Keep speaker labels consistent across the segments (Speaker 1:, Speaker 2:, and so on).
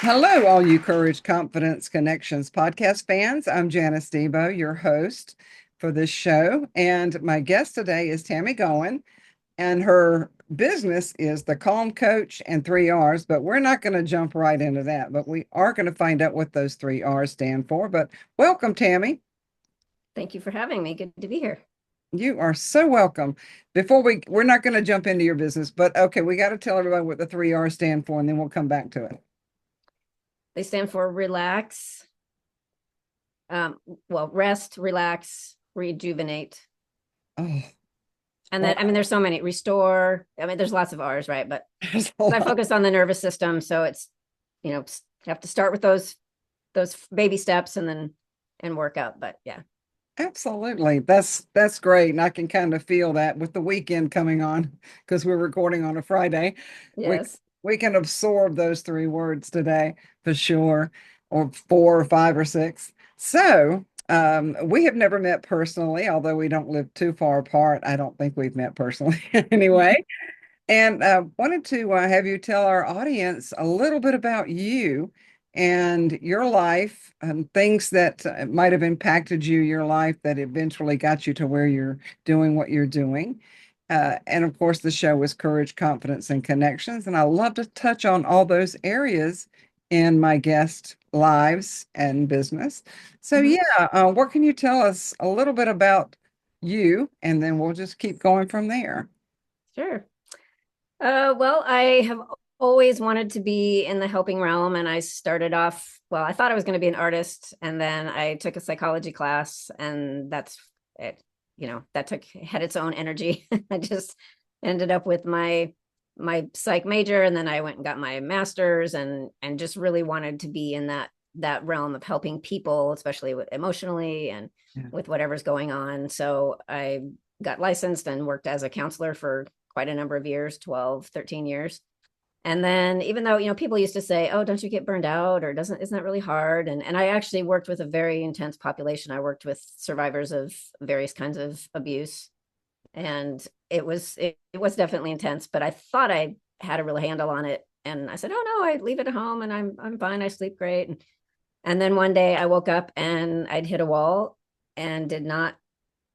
Speaker 1: Hello, all you Courage, Confidence, Connections podcast fans. I'm Janice Debo, your host for this show. And my guest today is Tammy Goen, and her business is the Calm Coach and 3 R's. But we're not going to jump right into that, but we are going to find out what those 3 R's stand for. But welcome, Tammy.
Speaker 2: Thank you for having me. Good to be here.
Speaker 1: You are so welcome. We're not going to jump into your business, but okay, we got to tell everybody what the 3 R's stand for, and then we'll come back to it.
Speaker 2: They stand for relax, rest, relax, rejuvenate.
Speaker 1: Oh,
Speaker 2: And
Speaker 1: well,
Speaker 2: then, there's so many restore. There's lots of R's, right? But
Speaker 1: there's a
Speaker 2: I
Speaker 1: lot.
Speaker 2: focus on the nervous system. So it's, you have to start with those baby steps and work up. But yeah.
Speaker 1: Absolutely. That's great. And I can kind of feel that with the weekend coming on because we're recording on a Friday. We
Speaker 2: Yes.
Speaker 1: we can absorb those 3 words today for sure, or four or five or six. So we have never met personally, although we don't live too far apart. I don't think we've met personally anyway. And wanted to have you tell our audience a little bit about you and your life and things that might have impacted you, your life that eventually got you to where you're doing what you're doing. And of course, the show is Courage, Confidence, and Connections. And I love to touch on all those areas in my guest lives and business. So,
Speaker 2: Mhm.
Speaker 1: yeah, what can you tell us a little bit about you? And then we'll just keep going from there.
Speaker 2: Sure. Well, I have always wanted to be in the helping realm, and I started off, well, I thought I was going to be an artist, and then I took a psychology class, and that's it, that had its own energy. I just ended up with my psych major, and then I went and got my master's and just really wanted to be in that realm of helping people, especially emotionally and
Speaker 1: Yeah.
Speaker 2: with whatever's going on. So I got licensed and worked as a counselor for quite a number of years, 12, 13 years. And then even though, people used to say, oh, don't you get burned out, or isn't that really hard? And I actually worked with a very intense population. I worked with survivors of various kinds of abuse. And it was definitely intense, but I thought I had a real handle on it. And I said, oh no, I leave it at home and I'm fine. I sleep great. And then one day I woke up and I'd hit a wall and did not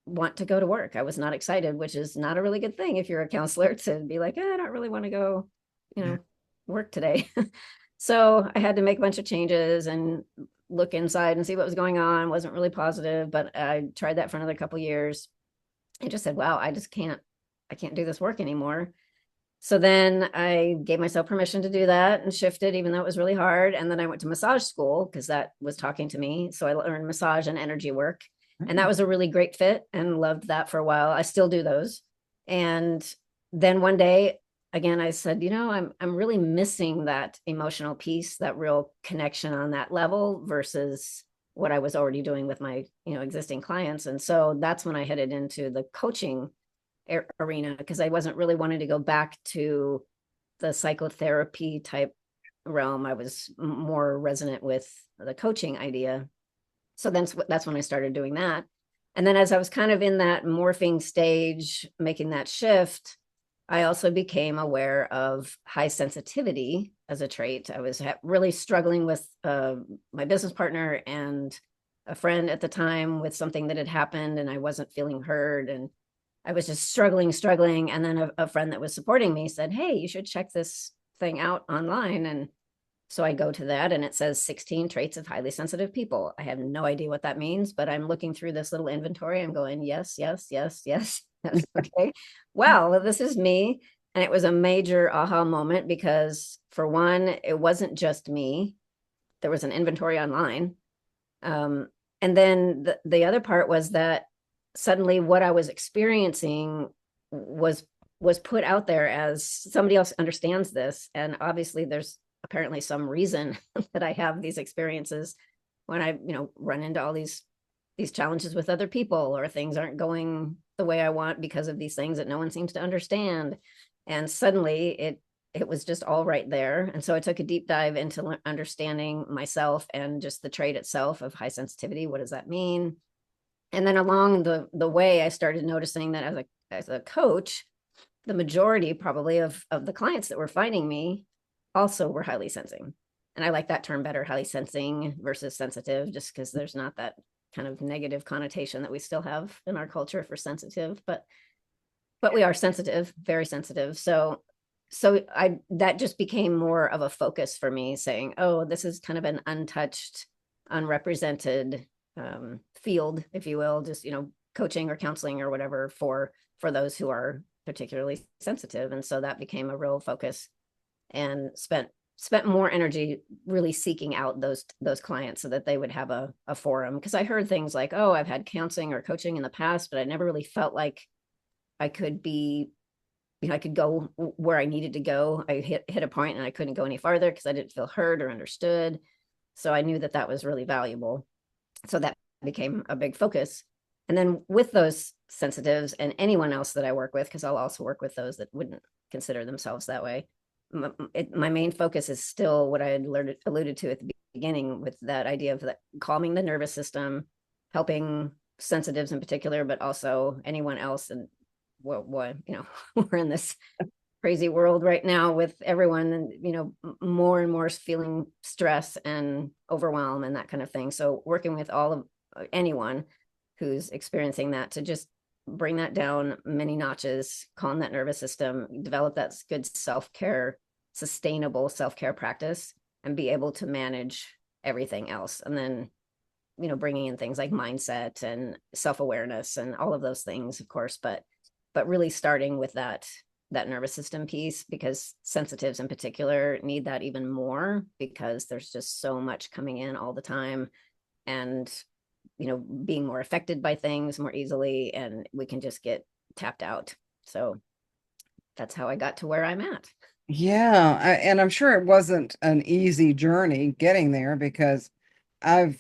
Speaker 2: want to go to work. I was not excited, which is not a really good thing if you're a counselor, to be like, I don't really want to go, you
Speaker 1: Yeah.
Speaker 2: know, work today. So I had to make a bunch of changes and look inside and see what was going on. Wasn't really positive, but I tried that for another couple of years. I just said, wow, I can't do this work anymore. So then I gave myself permission to do that and shifted, even though it was really hard. And then I went to massage school because that was talking to me. So I learned massage and energy work. And that was a really great fit and loved that for a while. I still do those. And then one day, again, I said, I'm really missing that emotional piece, that real connection on that level versus what I was already doing with my, existing clients. And so that's when I headed into the coaching arena, because I wasn't really wanting to go back to the psychotherapy type realm. I was more resonant with the coaching idea. So then that's when I started doing that. And then as I was kind of in that morphing stage, making that shift, I also became aware of high sensitivity as a trait. I was really struggling with my business partner and a friend at the time with something that had happened, and I wasn't feeling heard. And I was just struggling. And then a friend that was supporting me said, hey, you should check this thing out online. And so I go to that and it says 16 traits of highly sensitive people. I have no idea what that means, but I'm looking through this little inventory. I'm going, yes, yes, yes, yes. Okay. Well, this is me. And it was a major aha moment because, for one, it wasn't just me. There was an inventory online. And then the other part was that suddenly what I was experiencing was put out there as somebody else understands this. And obviously there's apparently some reason that I have these experiences when I, run into all these challenges with other people, or things aren't going the way I want because of these things that no one seems to understand. And suddenly it was just all right there. And so I took a deep dive into understanding myself and just the trait itself of high sensitivity. What does that mean? And then along the way, I started noticing that as a coach, the majority probably of the clients that were finding me also were highly sensing. And I like that term better, highly sensing versus sensitive, just because there's not that kind of negative connotation that we still have in our culture for sensitive, but we are sensitive, very sensitive. So I that just became more of a focus for me, saying, oh, this is kind of an untouched, unrepresented field, if you will, just coaching or counseling or whatever for those who are particularly sensitive. And so that became a real focus, and spent more energy really seeking out those clients so that they would have a forum. Because I heard things like, oh, I've had counseling or coaching in the past, but I never really felt like I could be, I could go where I needed to go. I hit a point and I couldn't go any farther because I didn't feel heard or understood. So I knew that that was really valuable. So that became a big focus. And then with those sensitives and anyone else that I work with, because I'll also work with those that wouldn't consider themselves that way, my main focus is still what I had alluded to at the beginning, with that idea of that calming the nervous system, helping sensitives in particular, but also anyone else. And what we're in this crazy world right now with everyone, and more and more feeling stress and overwhelm and that kind of thing. So working with all of anyone who's experiencing that, to just bring that down many notches, calm that nervous system, develop that good self-care, sustainable self-care practice, and be able to manage everything else. And then bringing in things like mindset and self-awareness and all of those things, of course, but really starting with that nervous system piece, because sensitives in particular need that even more, because there's just so much coming in all the time, and being more affected by things more easily, and we can just get tapped out. So that's how I got to where I'm at.
Speaker 1: Yeah, and I'm sure it wasn't an easy journey getting there, because I've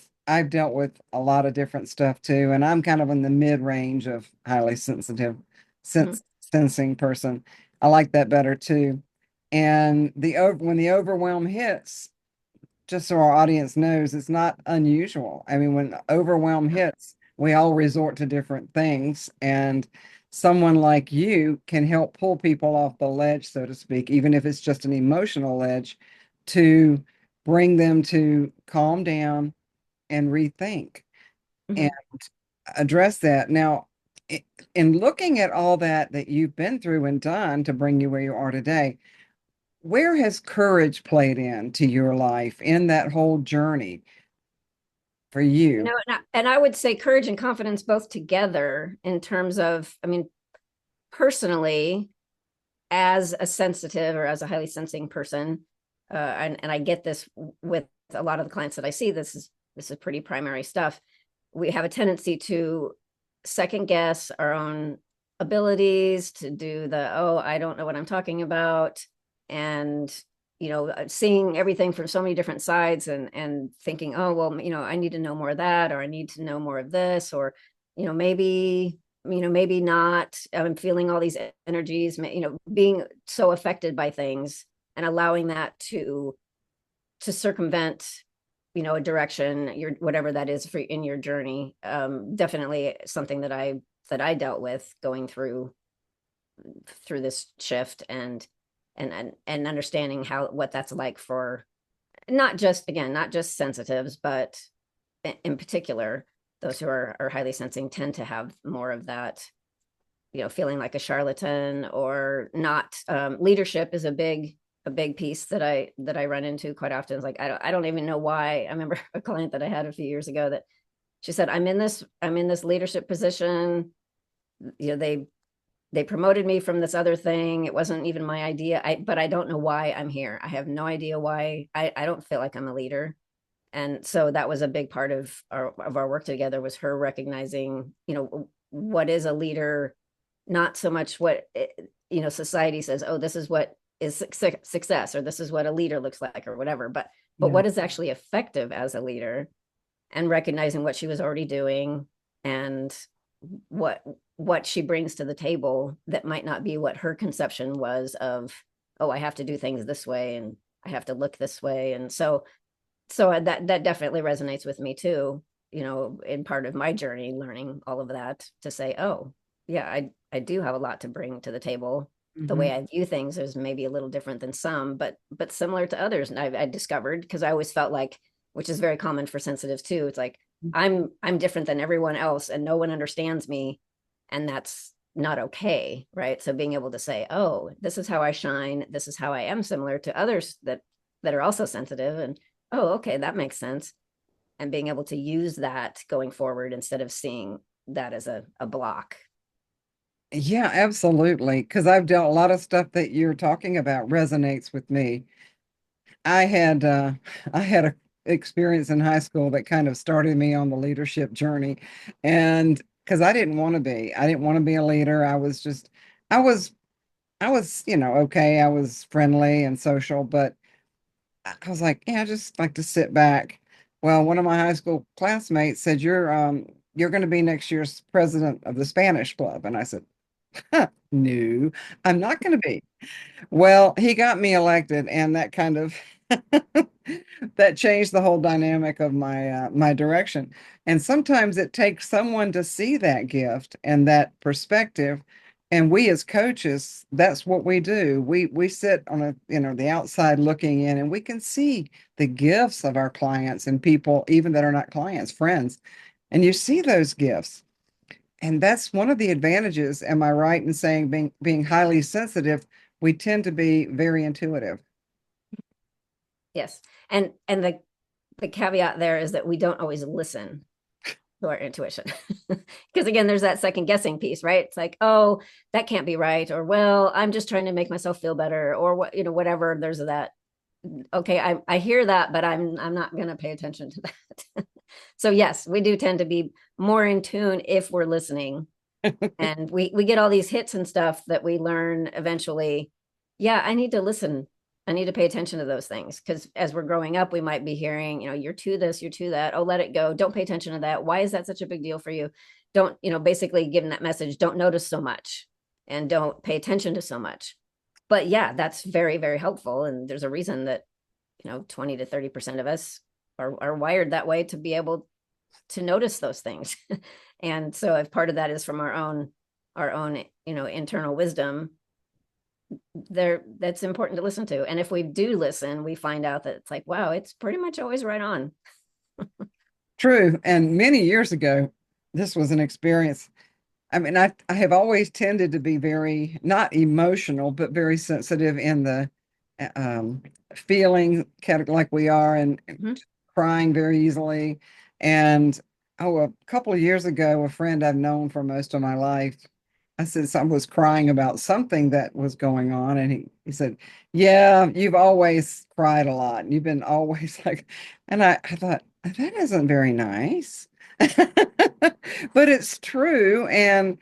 Speaker 1: dealt with a lot of different stuff too, and I'm kind of in the mid-range of highly sensitive,
Speaker 2: Mhm.
Speaker 1: sensing person. I like that better too. And when the overwhelm hits, just so our audience knows, it's not unusual. I mean, when overwhelm hits, we all resort to different things, and someone like you can help pull people off the ledge, so to speak, even if it's just an emotional ledge, to bring them to calm down and rethink and
Speaker 2: Mhm.
Speaker 1: address that. Now, in looking at all that you've been through and done to bring you where you are today, where has courage played into your life in that whole journey for you?
Speaker 2: And I would say courage and confidence both together, in terms of, I mean, personally, as a sensitive or as a highly sensing person, and I get this with a lot of the clients that I see, this is pretty primary stuff. We have a tendency to second guess our own abilities, to do the, oh, I don't know what I'm talking about, and seeing everything from so many different sides, and thinking, oh well, I need to know more of that, or I need to know more of this, or maybe maybe not. I'm feeling all these energies, being so affected by things, and allowing that to circumvent a direction, your whatever that is for in your journey. Definitely something that I dealt with going through this shift, and understanding what that's like for, not just sensitives, but in particular those who are highly sensing tend to have more of that, feeling like a charlatan or not. Leadership is a big piece that I run into quite often. It's like, I don't even know why. I remember a client that I had a few years ago that she said, I'm in this leadership position. They promoted me from this other thing. It wasn't even my idea. But I don't know why I'm here. I have no idea why. I don't feel like I'm a leader. And so that was a big part of our work together, was her recognizing, what is a leader, not so much what society says, oh, this is what is success, or this is what a leader looks like, or whatever, but
Speaker 1: Yeah.
Speaker 2: what is actually effective as a leader, and recognizing what she was already doing, and what what she brings to the table that might not be what her conception was of, oh, I have to do things this way, and I have to look this way. And so that definitely resonates with me too, in part of my journey, learning all of that, to say, oh yeah, I do have a lot to bring to the table, the
Speaker 1: Hmm.
Speaker 2: way I view things is maybe a little different than some, but similar to others. And I discovered, because I always felt like, which is very common for sensitives too. It's like I'm different than everyone else, and no one understands me, and that's not okay, right? So being able to say, oh, this is how I shine. This is how I am similar to others that are also sensitive, and oh, okay, that makes sense. And being able to use that going forward instead of seeing that as a block.
Speaker 1: Yeah, absolutely. Because I've done a lot of stuff that you're talking about resonates with me. I had I had a experience in high school that kind of started me on the leadership journey. And because I didn't want to be a leader. I was I was, okay, I was friendly and social, but I was like, yeah, I just like to sit back. Well, one of my high school classmates said, you're going to be next year's president of the Spanish club. And I said, no, I'm not going to be. Well, he got me elected, and that kind of that changed the whole dynamic of my direction. And sometimes it takes someone to see that gift and that perspective. And we as coaches, that's what we do. We sit on the outside looking in, and we can see the gifts of our clients and people, even that are not clients, friends. And you see those gifts. And that's one of the advantages, am I right in saying being highly sensitive, we tend to be very intuitive.
Speaker 2: Yes. And the caveat there is that we don't always listen to our intuition. Because again, there's that second guessing piece, right? It's like, oh, that can't be right, or well, I'm just trying to make myself feel better, or what, whatever. There's that. Okay, I hear that, but I'm not going to pay attention to that. So yes, we do tend to be more in tune if we're listening, and we get all these hits and stuff that we learn eventually. Yeah, I need to listen. I need to pay attention to those things, because as we're growing up, we might be hearing, you're to this, you're to that. Oh, let it go. Don't pay attention to that. Why is that such a big deal for you? Don't, basically giving that message, don't notice so much and don't pay attention to so much. But yeah, that's very, very helpful. And there's a reason that, 20 to 30% of us are wired that way, to be able to notice those things. And so if part of that is from our own internal wisdom, there, that's important to listen to. And if we do listen, we find out that it's like, wow, it's pretty much always right on.
Speaker 1: True. And many years ago, this was an experience. I mean, I have always tended to be very, not emotional, but very sensitive in the um, feeling like we are, and
Speaker 2: Mm-hmm.
Speaker 1: crying very easily. And oh, a couple of years ago, a friend I've known for most of my life, I said I was crying about something that was going on, and he said, "Yeah, you've always cried a lot. You've been always like," and I thought that isn't very nice. But it's true. And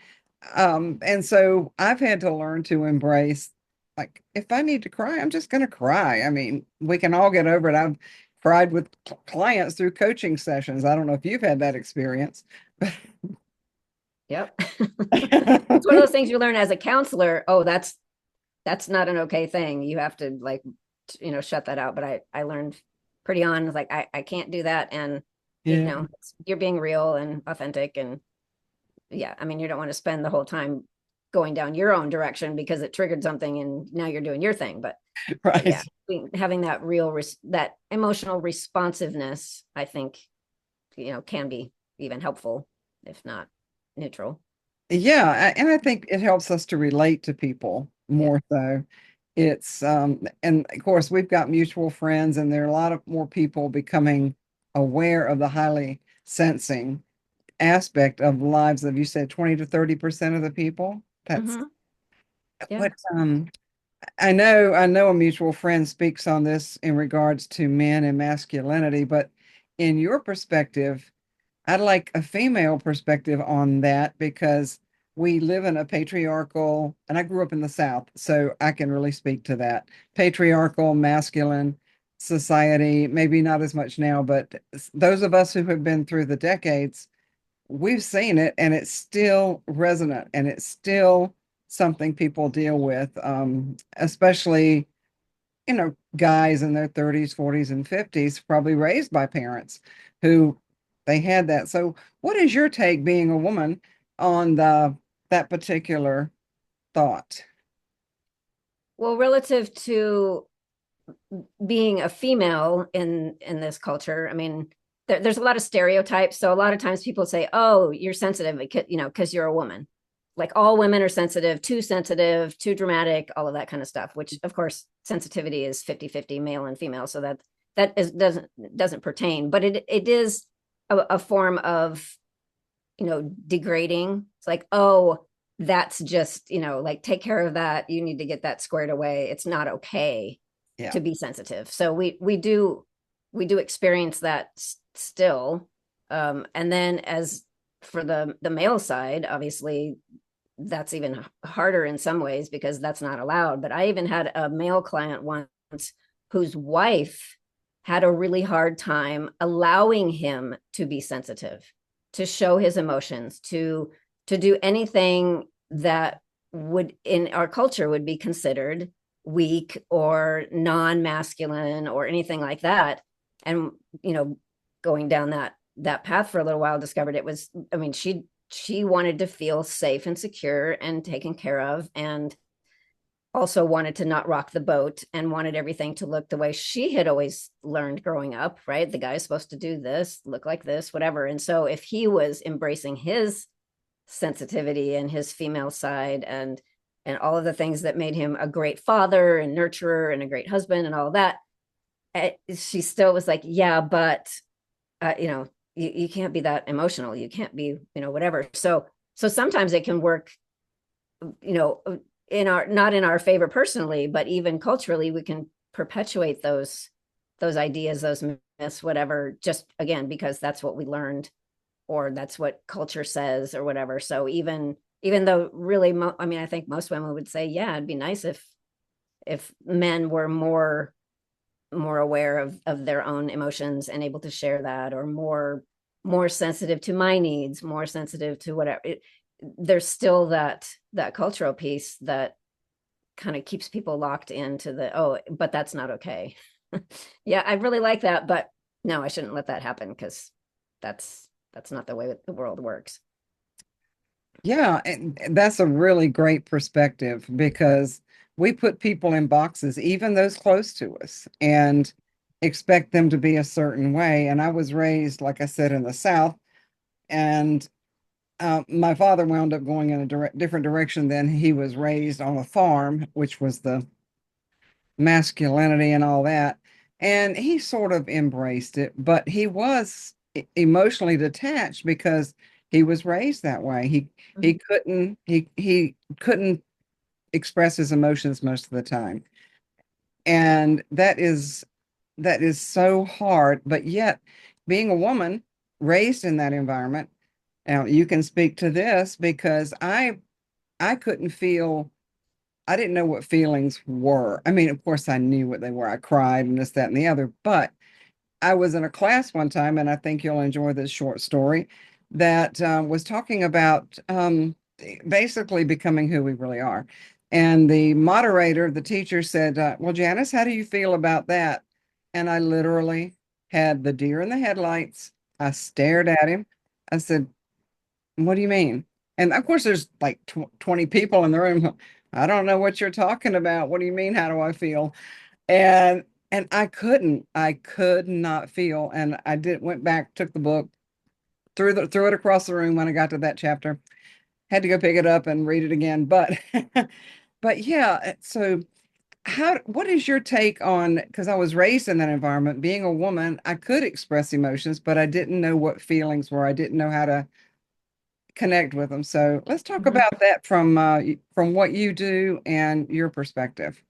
Speaker 1: so I've had to learn to embrace, like, if I need to cry, I'm just going to cry. I mean, we can all get over it. I've cried with clients through coaching sessions. I don't know if you've had that experience.
Speaker 2: Yep. It's one of those things you learn as a counselor. Oh, that's not an okay thing. You have to, like, shut that out. But I learned pretty on, like, I can't do that. And
Speaker 1: Yeah,
Speaker 2: you're being real and authentic. And yeah, I mean, you don't want to spend the whole time going down your own direction because it triggered something and now you're doing your thing. But
Speaker 1: right.
Speaker 2: yeah, having that that emotional responsiveness, I think, can be even helpful, if not neutral.
Speaker 1: Yeah, and I think it helps us to relate to people
Speaker 2: Yeah.
Speaker 1: more so. It's and of course we've got mutual friends, and there are a lot of more people becoming aware of the highly sensing aspect of the lives of, you said, 20 to 30% of the people. That's
Speaker 2: Hmm. Yeah.
Speaker 1: what I know a mutual friend speaks on this in regards to men and masculinity, but in your perspective, I'd like a female perspective on that, because we live in a patriarchal, and I grew up in the South, so I can really speak to that patriarchal, masculine society. Maybe not as much now, but those of us who have been through the decades, we've seen it, and it's still resonant, and it's still something people deal with, especially, guys in their 30s, 40s, and 50s, probably raised by parents who they had that. So, what is your take, being a woman, on that particular thought?
Speaker 2: Well, relative to being a female in this culture, I mean, there's a lot of stereotypes. So a lot of times people say, "Oh, you're sensitive, because you're a woman." Like all women are sensitive, too dramatic, all of that kind of stuff. Which, of course, sensitivity is 50-50 male and female, so doesn't pertain. But it is a form of degrading. It's like, oh, that's just like take care of that. You need to get that squared away. It's not okay
Speaker 1: Yeah.
Speaker 2: to be sensitive. So we do experience that still. And then as for the male side, obviously that's even harder in some ways because that's not allowed. But I even had a male client once whose wife had a really hard time allowing him to be sensitive, to show his emotions, to do anything that would in our culture would be considered weak or non-masculine or anything like that. And going down that path for a little while, discovered it was, I mean, she wanted to feel safe and secure and taken care of, and also wanted to not rock the boat and wanted everything to look the way she had always learned growing up, right? The guy's supposed to do this, look like this, whatever. And so if he was embracing his sensitivity and his female side and all of the things that made him a great father and nurturer and a great husband and all that, she still was like, yeah, but you can't be that emotional. You can't be, whatever. So sometimes it can work, you know, in our not in our favor personally, but even culturally, we can perpetuate those ideas, those myths, whatever, just again because that's what we learned or that's what culture says or whatever. So even though really, I mean, I think most women would say, yeah, it'd be nice if men were more aware of their own emotions and able to share that, or more sensitive to my needs, more sensitive to whatever. There's still that cultural piece that kind of keeps people locked into the, oh, but that's not okay. Yeah, I really like that, but no, I shouldn't let that happen because that's not the way the world works.
Speaker 1: Yeah, and that's a really great perspective because we put people in boxes, even those close to us, and expect them to be a certain way. And I was raised, like I said, in the South, and my father wound up going in a different direction than he was raised on a farm, which was the masculinity and all that. And he sort of embraced it, but he was emotionally detached because he was raised that way. He
Speaker 2: Mhm.
Speaker 1: couldn't couldn't express his emotions most of the time. And that is so hard, but yet being a woman raised in that environment, now you can speak to this because I couldn't feel, I didn't know what feelings were. I mean, of course, I knew what they were. I cried and this, that, and the other. But I was in a class one time, and I think you'll enjoy this short story that was talking about basically becoming who we really are. And the moderator, the teacher said, well, Janice, how do you feel about that? And I literally had the deer in the headlights. I stared at him. I said, what do you mean? And of course, there's like 20 people in the room. I don't know what you're talking about. What do you mean? How do I feel? And I could not feel. And I went back, took the book, threw it across the room when I got to that chapter. Had to go pick it up and read it again. But but yeah, so what is your take on, because I was raised in that environment, being a woman, I could express emotions, but I didn't know what feelings were. I didn't know how to connect with them. So let's talk
Speaker 2: Mhm.
Speaker 1: about that from what you do and your perspective.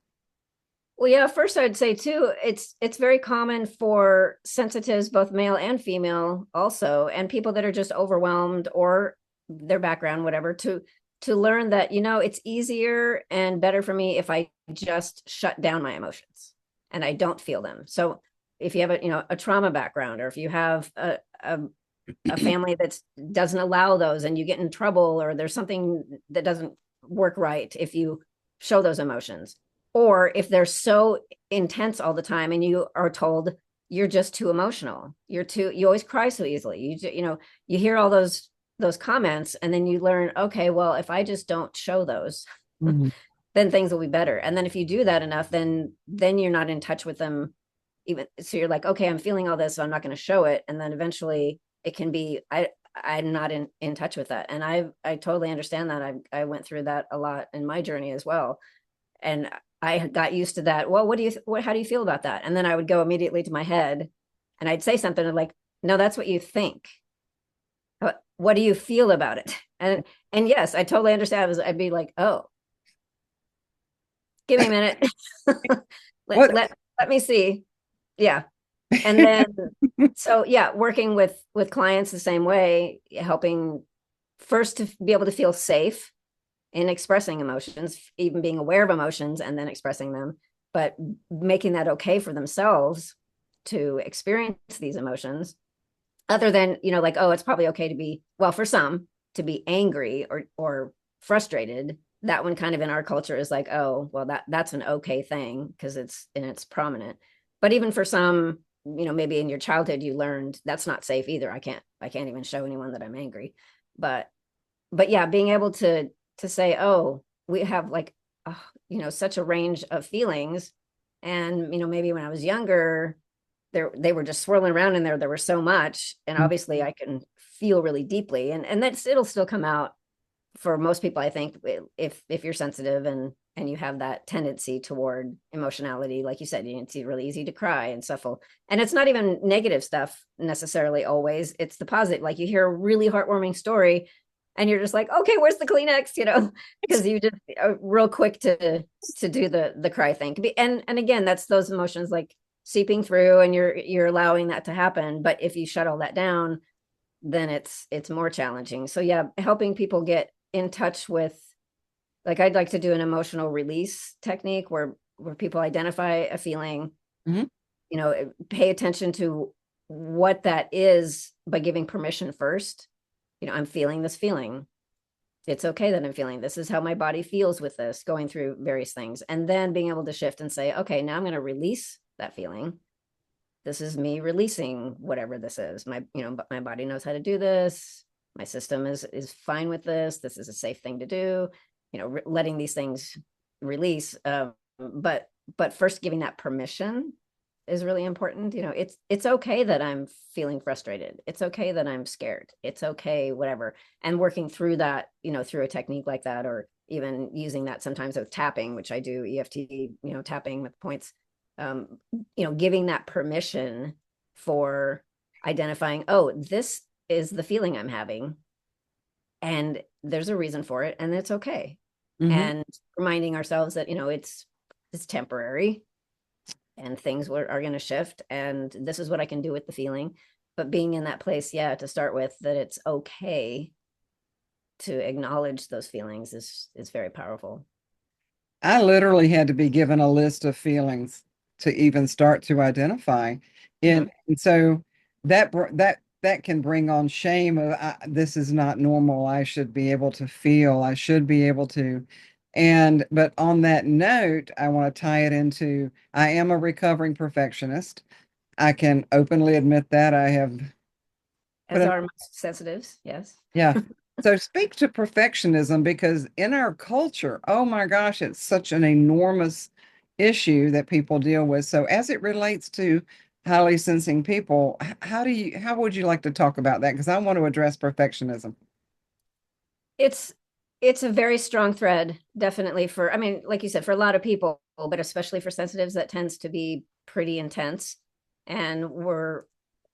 Speaker 2: Well, yeah, first I'd say too, it's very common for sensitives, both male and female, also, and people that are just overwhelmed or their background, whatever, to learn that, it's easier and better for me if I just shut down my emotions and I don't feel them. So if you have a trauma background, or if you have a family that doesn't allow those and you get in trouble, or there's something that doesn't work right if you show those emotions, or if they're so intense all the time and you are told you're just too emotional, you always cry so easily, you hear all those comments, and then you learn, okay, well, if I just don't show those,
Speaker 1: Mhm.
Speaker 2: then things will be better. And then if you do that enough, then you're not in touch with them even. So you're like, okay, I'm feeling all this, so I'm not going to show it. And then eventually it can be, I'm not in touch with that. And I totally understand that. I went through that a lot in my journey as well. And I got used to that. Well, how do you feel about that? And then I would go immediately to my head and I'd say something like, no, that's what you think. What do you feel about it? And yes, I totally understand. I'd be like, oh, give me a minute. let,
Speaker 1: What?
Speaker 2: let let me see. Yeah. And then so yeah, working with clients the same way, helping first to be able to feel safe in expressing emotions, even being aware of emotions and then expressing them, but making that okay for themselves to experience these emotions, other than, like, oh, it's probably okay to be, well, for some, to be angry or frustrated. That one kind of in our culture is like, oh, well, that's an okay thing because it's prominent. But even for some, maybe in your childhood you learned that's not safe either. I can't even show anyone that I'm angry. But yeah, being able to say, oh, we have like such a range of feelings. And maybe when I was younger, they were just swirling around in there were so much, and obviously I can feel really deeply, and it'll still come out for most people, I think, if you're sensitive and you have that tendency toward emotionality. Like you said, it's really easy to cry and stuff. And it's not even negative stuff necessarily always. It's the positive. Like you hear a really heartwarming story and you're just like, okay, where's the Kleenex? Because you just real quick to do the cry thing. And again, that's those emotions like seeping through, and you're allowing that to happen. But if you shut all that down, then it's more challenging. So yeah, helping people get in touch with, like, I'd like to do an emotional release technique where people identify a feeling,
Speaker 1: Mhm.
Speaker 2: pay attention to what that is by giving permission first. I'm feeling this feeling. It's okay that I'm feeling this. Is how my body feels with this, going through various things, and then being able to shift and say, okay, now I'm going to release that feeling. This is me releasing whatever this is. My body knows how to do this. My system is fine with this. This is a safe thing to do. Letting these things release. But first giving that permission is really important. It's okay that I'm feeling frustrated. It's okay that I'm scared. It's okay, whatever. And working through that, through a technique like that, or even using that sometimes with tapping, which I do EFT, tapping with points, giving that permission for identifying, oh, this is the feeling I'm having, and there's a reason for it, and it's okay.
Speaker 1: Mhm.
Speaker 2: And reminding ourselves that, it's temporary and things are going to shift, and this is what I can do with the feeling. But being in that place, yeah, to start with, that it's okay to acknowledge those feelings is very powerful.
Speaker 1: I literally had to be given a list of feelings to even start to identify. And,
Speaker 2: Mm-hmm.
Speaker 1: and so that can bring on shame of this is not normal. I should be able to feel. I should be able to. And but on that note, I want to tie it into I am a recovering perfectionist. I can openly admit that I have put
Speaker 2: As
Speaker 1: in,
Speaker 2: are most sensitives, yes.
Speaker 1: yeah. So speak to perfectionism because in our culture, oh my gosh, it's such an enormous issue that people deal with. So as it relates to highly sensing people, how would you like to talk about that? Because I want to address perfectionism.
Speaker 2: it's it's a very strong thread, definitely, for, I mean, like you said, for a lot of people, but especially for sensitives, that tends to be pretty intense. And we're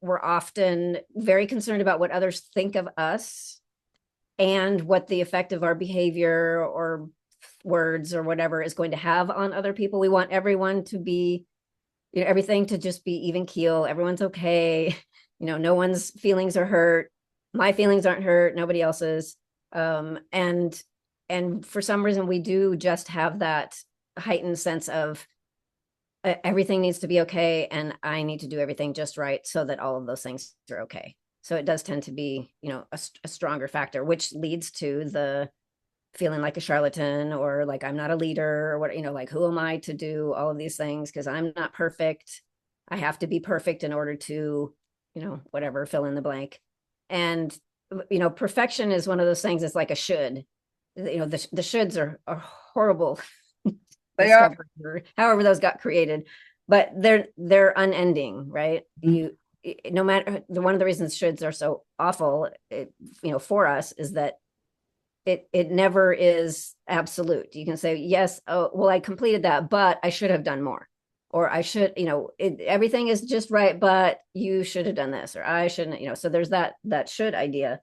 Speaker 2: often very concerned about what others think of us and what the effect of our behavior or words or whatever is going to have on other people. We want everyone to be, everything to just be even keel. Everyone's okay. No one's feelings are hurt. My feelings aren't hurt. Nobody else's. And for some reason, we do just have that heightened sense of everything needs to be okay, and I need to do everything just right so that all of those things are okay. So it does tend to be, a stronger factor, which leads to the feeling like a charlatan, or like I'm not a leader, or what, like, who am I to do all of these things because I'm not perfect. I have to be perfect in order to, whatever, fill in the blank. And perfection is one of those things. It's like a should. The shoulds are horrible
Speaker 1: They are.
Speaker 2: discovered or however those got created, but they're unending, right? You no matter one of the reasons shoulds are so awful, for us is that it never is absolute. You can say, yes, oh, well, I completed that, but I should have done more. Or I should, everything is just right, but you should have done this, or I shouldn't, so there's that should idea.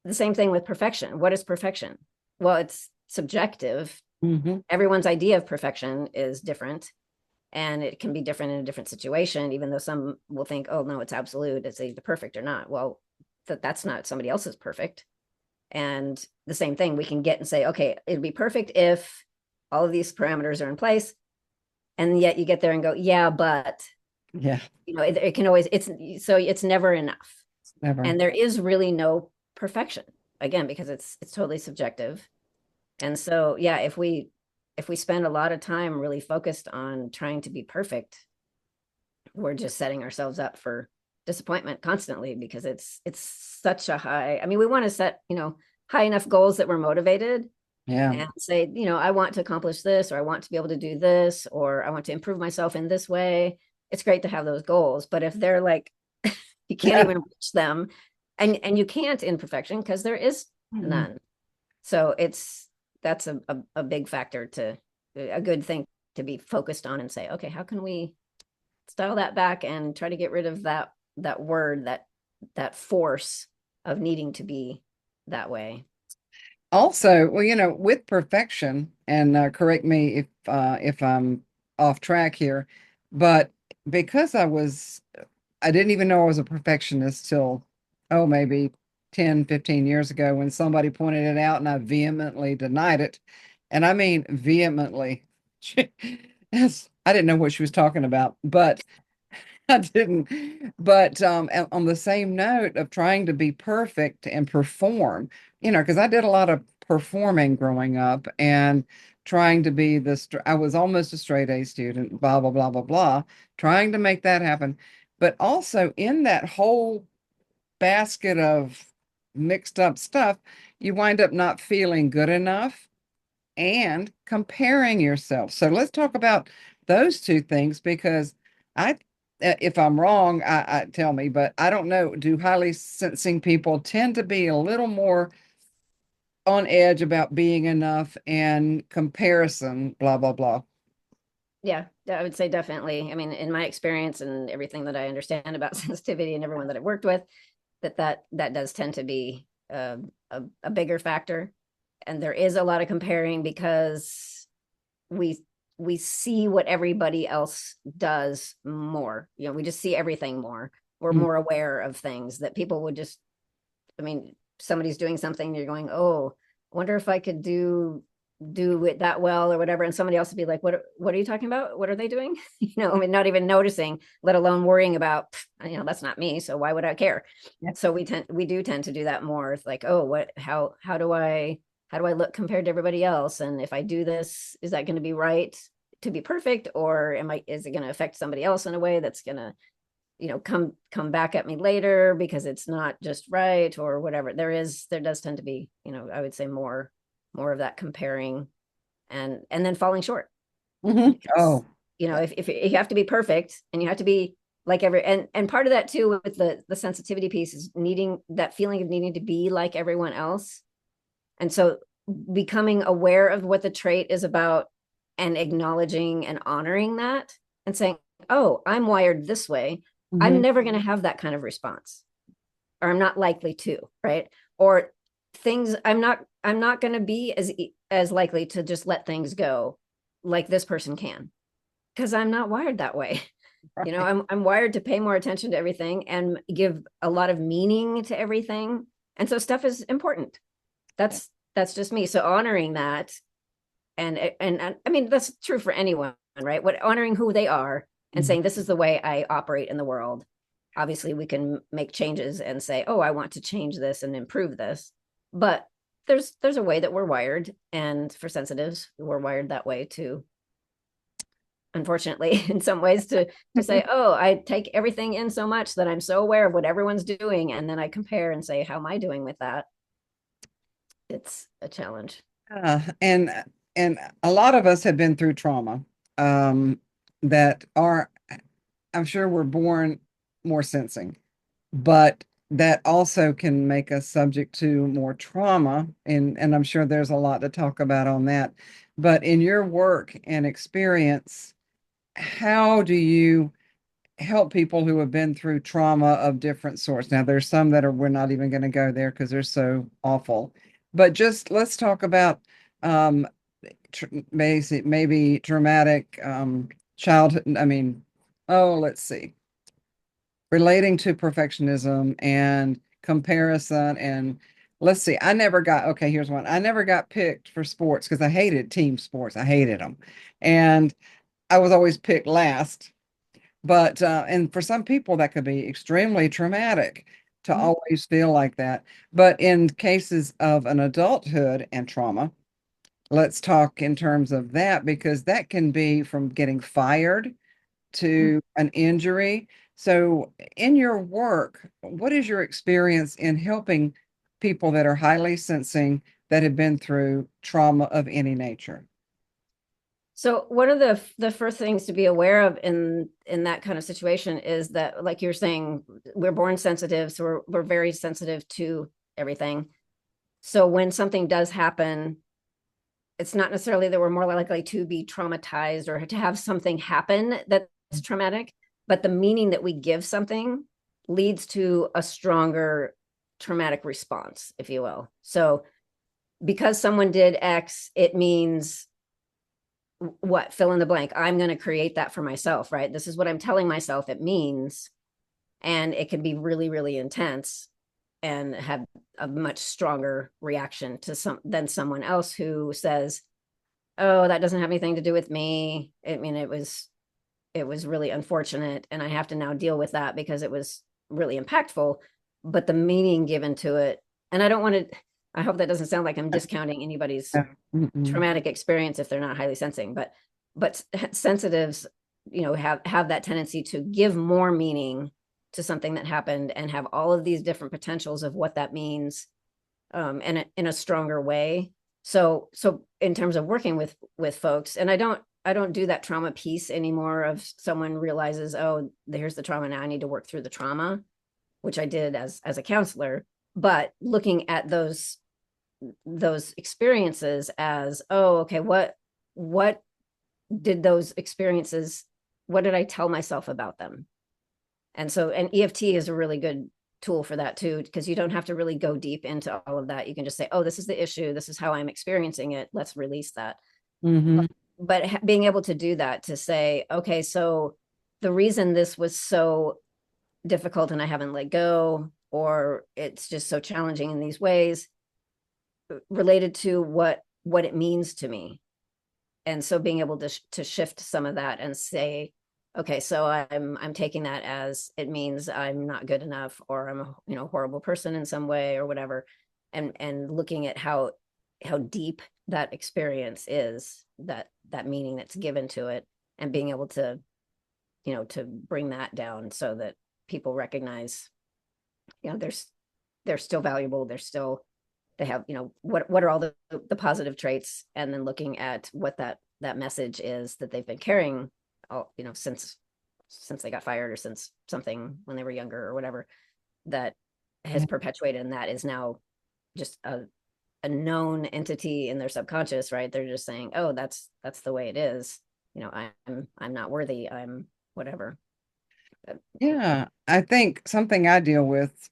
Speaker 2: The same thing with perfection. What is perfection? Well, it's subjective.
Speaker 1: Mhm.
Speaker 2: Everyone's idea of perfection is different, and it can be different in a different situation, even though some will think, oh, no, it's absolute, it's either perfect or not. Well, that's not somebody else's perfect. And the same thing, we can get and say, okay, it'd be perfect if all of these parameters are in place. And yet you get there and go, yeah, but
Speaker 1: Yeah,
Speaker 2: it can always, it's never enough.
Speaker 1: never.
Speaker 2: And there is really no perfection, again, because it's totally subjective. And so, yeah, if we spend a lot of time really focused on trying to be perfect, we're just setting ourselves up for disappointment constantly, because it's such a high, I mean, we want to set, high enough goals that we're motivated
Speaker 1: Yeah.
Speaker 2: and say, I want to accomplish this, or I want to be able to do this, or I want to improve myself in this way. It's great to have those goals, but if they're like you can't
Speaker 1: Yeah.
Speaker 2: even reach them, and you can't in perfection because there is
Speaker 1: Mhm.
Speaker 2: none. So that's a big factor, to a good thing to be focused on and say, okay, how can we dial that back and try to get rid of that word, that force of needing to be that way.
Speaker 1: Also, well, with perfection, and correct me if I'm off track here, but because I didn't even know I was a perfectionist till, oh, maybe 10, 15 years ago when somebody pointed it out and I vehemently denied it. And I mean vehemently. Yes, I didn't know what she was talking about, but I didn't. But on the same note of trying to be perfect and perform, because I did a lot of performing growing up and trying to be I was almost a straight A student, blah, blah, blah, blah, blah, trying to make that happen. But also in that whole basket of mixed up stuff, you wind up not feeling good enough and comparing yourself. So let's talk about those two things because I, if I'm wrong, I tell me, but I don't know. Do highly sensing people tend to be a little more on edge about being enough and comparison, blah, blah, blah.
Speaker 2: Yeah, I would say definitely. I mean, in my experience and everything that I understand about sensitivity and everyone that I've worked with, that does tend to be a bigger factor. And there is a lot of comparing because we we see what everybody else does more. We just see everything more. We're
Speaker 1: Mm.
Speaker 2: more aware of things that people would just, I mean, somebody's doing something, you're going, oh, I wonder if I could do it that well or whatever, and somebody else would be like, what are you talking about, what are they doing? I mean, not even noticing, let alone worrying about, that's not me, so why would I care?
Speaker 1: Yeah.
Speaker 2: So we do tend to do that more. It's like, oh, how do I look compared to everybody else, and if I do this, is that going to be right to be perfect, or is it going to affect somebody else in a way that's going to come back at me later because it's not just right or whatever. There does tend to be, I would say more of that comparing and then falling short,
Speaker 1: Mhm.
Speaker 2: because
Speaker 1: Oh,
Speaker 2: if you have to be perfect and you have to be like and part of that too with the sensitivity piece is needing that feeling of needing to be like everyone else. And so becoming aware of what the trait is about and acknowledging and honoring that and saying, oh, I'm wired this way, I'm
Speaker 1: mhm.
Speaker 2: never going to have that kind of response, or I'm not likely to, right? Or things, I'm not going to be as likely to just let things go like this person can, because I'm not wired that way.
Speaker 1: Right.
Speaker 2: I'm wired to pay more attention to everything and give a lot of meaning to everything. And so stuff is important. That's just me. So honoring that, and I mean that's true for anyone, right? What Honoring who they are and
Speaker 1: Mhm.
Speaker 2: saying this is the way I operate in the world. Obviously, we can make changes and say, oh, I want to change this and improve this, but there's a way that we're wired, and for sensitives, we're wired that way too. Unfortunately, in some ways, to say, oh, I take everything in so much that I'm so aware of what everyone's doing, and then I compare and say, how am I doing with that? It's a challenge.
Speaker 1: And and a lot of us have been through trauma, um, that are, I'm sure we're born more sensing, but that also can make us subject to more trauma. And I'm sure there's a lot to talk about on that. But in your work and experience, how do you help people who have been through trauma of different sorts? Now, there's some that are, we're not even going to go there because they're so awful. But just let's talk about um, basic, maybe traumatic childhood. I mean, oh, let's see, relating to perfectionism and comparison. And let's see, I never got, okay, here's one. I never got picked for sports because I hated team sports. I hated them. And I was always picked last. But, and for some people, that could be extremely traumatic to
Speaker 2: Mhm.
Speaker 1: always feel like that. But in cases of an adulthood and trauma, let's talk in terms of that because that can be from getting fired to an injury. So, in your work, what is your experience in helping people that are highly sensing that have been through trauma of any nature?
Speaker 2: So one of the first things to be aware of in that kind of situation is that, like you're saying, we're born sensitive, so we're very sensitive to everything. So when something does happen, it's not necessarily that we're more likely to be traumatized or to have something happen that's traumatic, but the meaning that we give something leads to a stronger traumatic response, if you will. So because someone did X, it means what, fill in the blank. I'm going to create that for myself, right? This is what I'm telling myself it means. And it can be really, really intense and have a much stronger reaction to some than someone else who says, oh, that doesn't have anything to do with me. I mean, it was really unfortunate and I have to now deal with that because it was really impactful, but the meaning given to it, and I don't want to, I hope that doesn't sound like I'm discounting anybody's
Speaker 1: Yeah. Mm-mm.
Speaker 2: traumatic experience if they're not highly sensing, but sensitives, have that tendency to give more meaning to something that happened and have all of these different potentials of what that means, in a stronger way. So in terms of working with folks, and I don't do that trauma piece anymore of someone realizes, oh, here's the trauma, now I need to work through the trauma, which I did as a counselor. But looking at those experiences as, oh, okay, what did those experiences, what did I tell myself about them? And EFT is a really good tool for that too, because you don't have to really go deep into all of that. You can just say, oh, this is the issue, this is how I'm experiencing it, let's release that.
Speaker 1: Mm-hmm.
Speaker 2: But being able to do that, to say, okay, so the reason this was so difficult and I haven't let go, or it's just so challenging in these ways, related to what it means to me. And so being able to shift some of that and say, okay, so I'm taking that as it means I'm not good enough, or I'm a horrible person in some way or whatever, and looking at how deep that experience is, that meaning that's given to it, and being able to bring that down so that people recognize, they're still valuable, they have, what are all the positive traits, and then looking at what that message is that they've been carrying all, since they got fired, or since something when they were younger or whatever, that has perpetuated, and that is now just a known entity in their subconscious, right? They're just saying, oh, that's the way it is. I'm not worthy, I'm whatever.
Speaker 1: Yeah, I think something I deal with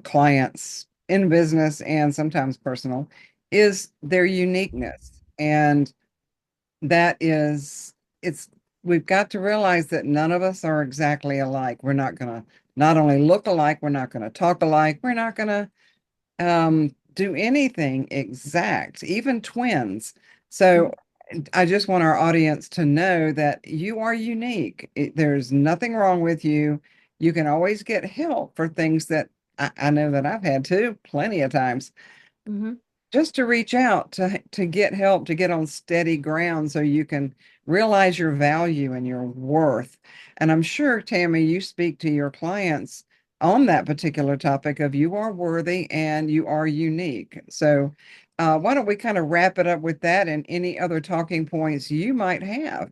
Speaker 1: clients in business and sometimes personal is their uniqueness. And that is, it's, we've got to realize that none of us are exactly alike. We're not going to not only look alike, we're not going to talk alike, we're not going to do anything exact, even twins. So I just want our audience to know that you are unique. There's nothing wrong with you. You can always get help for things that I know that I've had to plenty of times.
Speaker 2: Mm-hmm.
Speaker 1: Just to reach out to get help, to get on steady ground so you can realize your value and your worth. And I'm sure, Tammy, you speak to your clients on that particular topic of you are worthy and you are unique. So Why don't we kind of wrap it up with that and any other talking points you might have?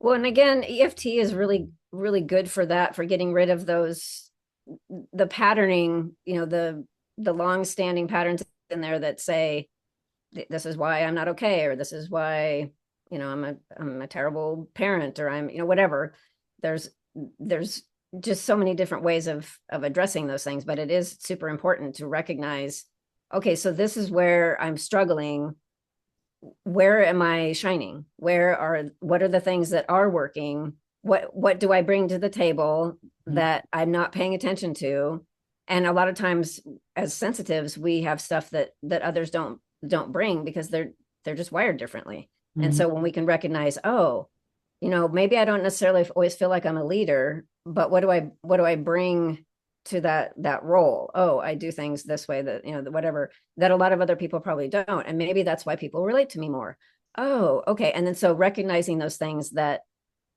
Speaker 2: Well, and again, EFT is really, really good for that, for getting rid of those, the patterning, the long standing patterns in there that say, this is why I'm not okay, or this is why, I'm a terrible parent, or I'm, whatever. There's, there's just so many different ways of addressing those things, but it is super important to recognize, okay, so this is where I'm struggling. Where am I shining? What are the things that are working? What do I bring to the table that I'm not paying attention to? And a lot of times as sensitives, we have stuff that others don't bring because they're just wired differently. And
Speaker 1: Mhm.
Speaker 2: so when we can recognize, oh, maybe I don't necessarily always feel like I'm a leader, but what do I bring to that role? Oh, I do things this way, that, whatever, that a lot of other people probably don't. And maybe that's why people relate to me more. Oh, okay. And then so recognizing those things that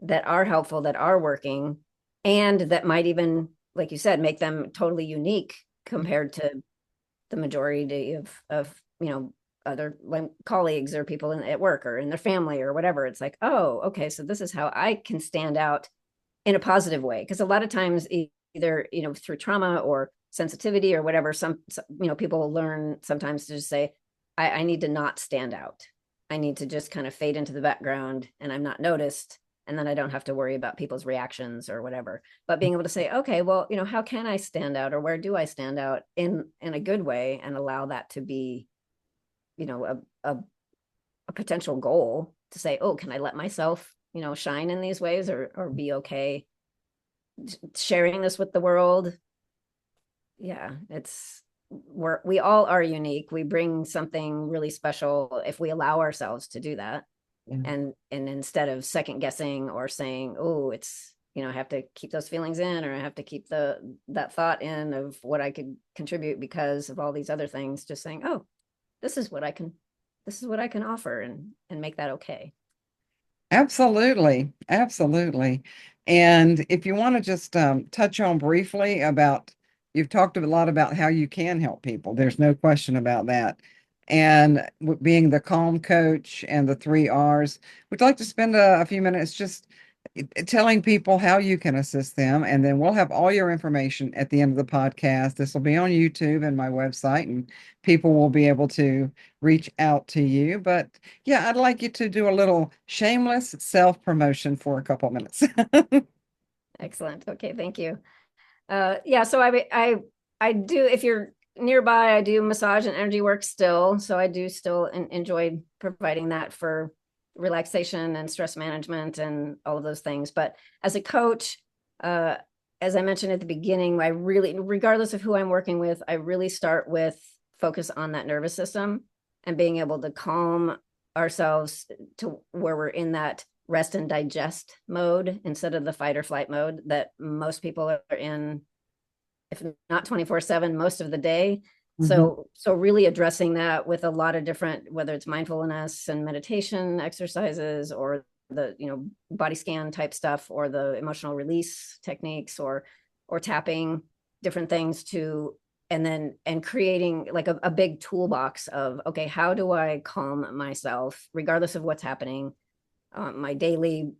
Speaker 2: are helpful, that are working, and that might even, like you said, make them totally unique compared to the majority of other, like, colleagues or people at work or in their family or whatever. It's like, oh, okay, so this is how I can stand out in a positive way. Because a lot of times, either through trauma or sensitivity or whatever, people will learn sometimes to just say, I need to not stand out. I need to just kind of fade into the background, and I'm not noticed, and then I don't have to worry about people's reactions or whatever. But being able to say, okay, well, how can I stand out, or where do I stand out in a good way, and allow that to be, you know a, a, a potential goal, to say, oh, can I let myself shine in these ways, or be okay sharing this with the world. Yeah, we all are unique. We bring something really special if we allow ourselves to do that.
Speaker 1: Yeah.
Speaker 2: And instead of second guessing or saying, oh, it's, I have to keep those feelings in, or I have to keep that thought in of what I could contribute because of all these other things, just saying, oh, this is what I can offer, and make that okay.
Speaker 1: Absolutely. Absolutely. And if you want to just touch on briefly about, you've talked a lot about how you can help people. There's no question about that. And being the calm coach and the three R's, would you like to spend a few minutes just telling people how you can assist them? And then we'll have all your information at the end of the podcast. This will be on YouTube and my website, and people will be able to reach out to you. But yeah, I'd like you to do a little shameless self-promotion for a couple minutes.
Speaker 2: Excellent. Okay, thank you. Yeah, so I do, if you're nearby, I do massage and energy work still. So I do still enjoy providing that for relaxation and stress management and all of those things. But as a coach, uh, as I mentioned at the beginning, I really, regardless of who I'm working with, I really start with focus on that nervous system and being able to calm ourselves to where we're in that rest and digest mode instead of the fight or flight mode that most people are in, if not 24/7, most of the day.
Speaker 1: Mhm.
Speaker 2: So really addressing that with a lot of different, whether it's mindfulness and meditation exercises, or the body scan type stuff, or the emotional release techniques, or tapping, different things to, and creating like a big toolbox of, okay, how do I calm myself regardless of what's happening, my daily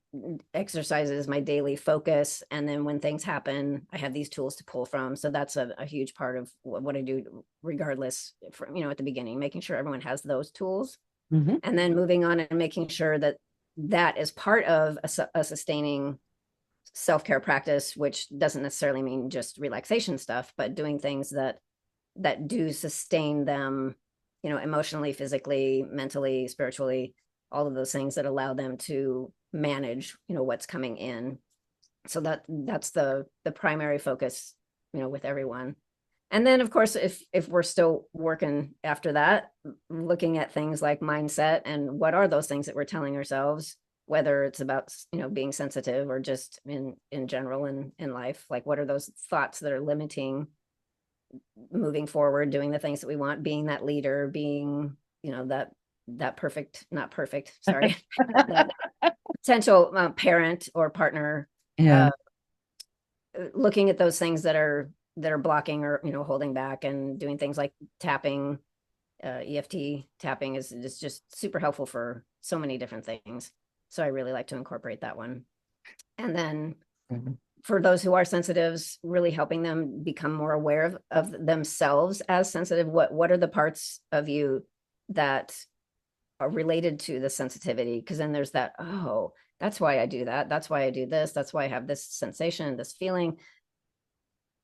Speaker 2: exercises, my daily focus. And then when things happen, I have these tools to pull from. So that's a huge part of what I do, regardless, from, at the beginning, making sure everyone has those tools,
Speaker 1: Mhm.
Speaker 2: and then moving on and making sure that that is part of a sustaining self-care practice, which doesn't necessarily mean just relaxation stuff, but doing things that do sustain them, emotionally, physically, mentally, spiritually, all of those things that allow them to manage, what's coming in. So that's the primary focus, with everyone. And then of course, if we're still working after that, looking at things like mindset and what are those things that we're telling ourselves, whether it's about, being sensitive, or just in general in life, like what are those thoughts that are limiting moving forward, doing the things that we want, being that leader, being, that perfect, not perfect, sorry, that potential parent or partner,
Speaker 1: Yeah.
Speaker 2: uh, looking at those things that are blocking, or holding back, and doing things like tapping, EFT tapping is just super helpful for so many different things. So I really like to incorporate that one. And then
Speaker 1: Mhm.
Speaker 2: for those who are sensitives, really helping them become more aware of themselves as sensitive. What are the parts of you that are related to the sensitivity? Because then there's that, oh, that's why I do that. That's why I do this. That's why I have this sensation, this feeling.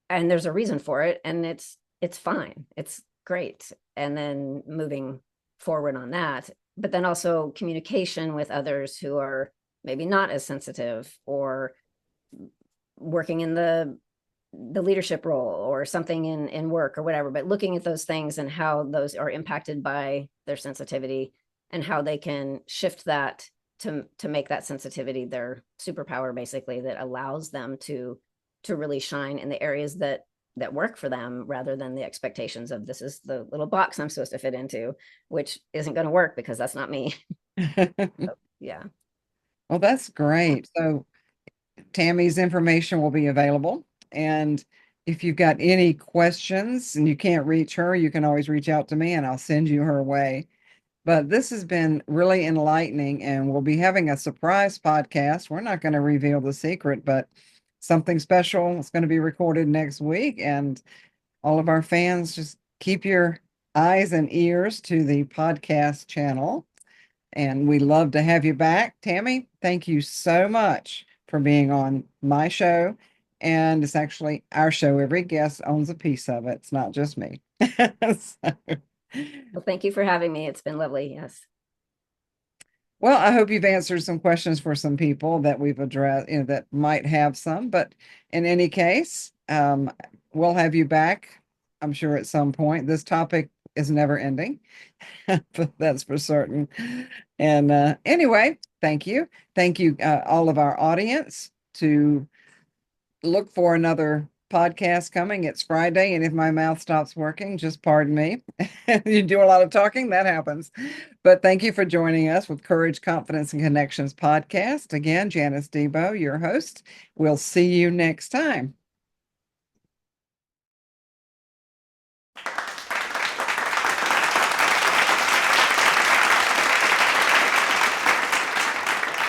Speaker 2: And there's a reason for it. And it's fine. It's great. And then moving forward on that. But then also communication with others who are maybe not as sensitive, or working in the leadership role or something in work or whatever, but looking at those things and how those are impacted by their sensitivity, and how they can shift that to make that sensitivity their superpower, basically, that allows them to really shine in the areas that work for them, rather than the expectations of, this is the little box I'm supposed to fit into, which isn't going to work because that's not me. So, yeah.
Speaker 1: Well, that's great. So Tammy's information will be available. And if you've got any questions and you can't reach her, you can always reach out to me and I'll send you her way. But this has been really enlightening, and we'll be having a surprise podcast. We're not going to reveal the secret, but something special is going to be recorded next week. And all of our fans, just keep your eyes and ears to the podcast channel. And we love to have you back. Tammy, thank you so much for being on my show. And it's actually our show. Every guest owns a piece of it. It's not just me. So,
Speaker 2: Well, thank you for having me. It's been lovely. Yes.
Speaker 1: well, I hope you've answered some questions for some people that we've addressed, that might have some. But in any case, we'll have you back, I'm sure, at some point. This topic is never ending, but that's for certain. And anyway, thank you. Thank you, all of our audience, to look for another podcast coming. It's Friday, and if my mouth stops working, just pardon me. You do a lot of talking, that happens. But thank you for joining us with Courage, Confidence, and Connections podcast. Again, Janice Debo, your host. We'll see you next time.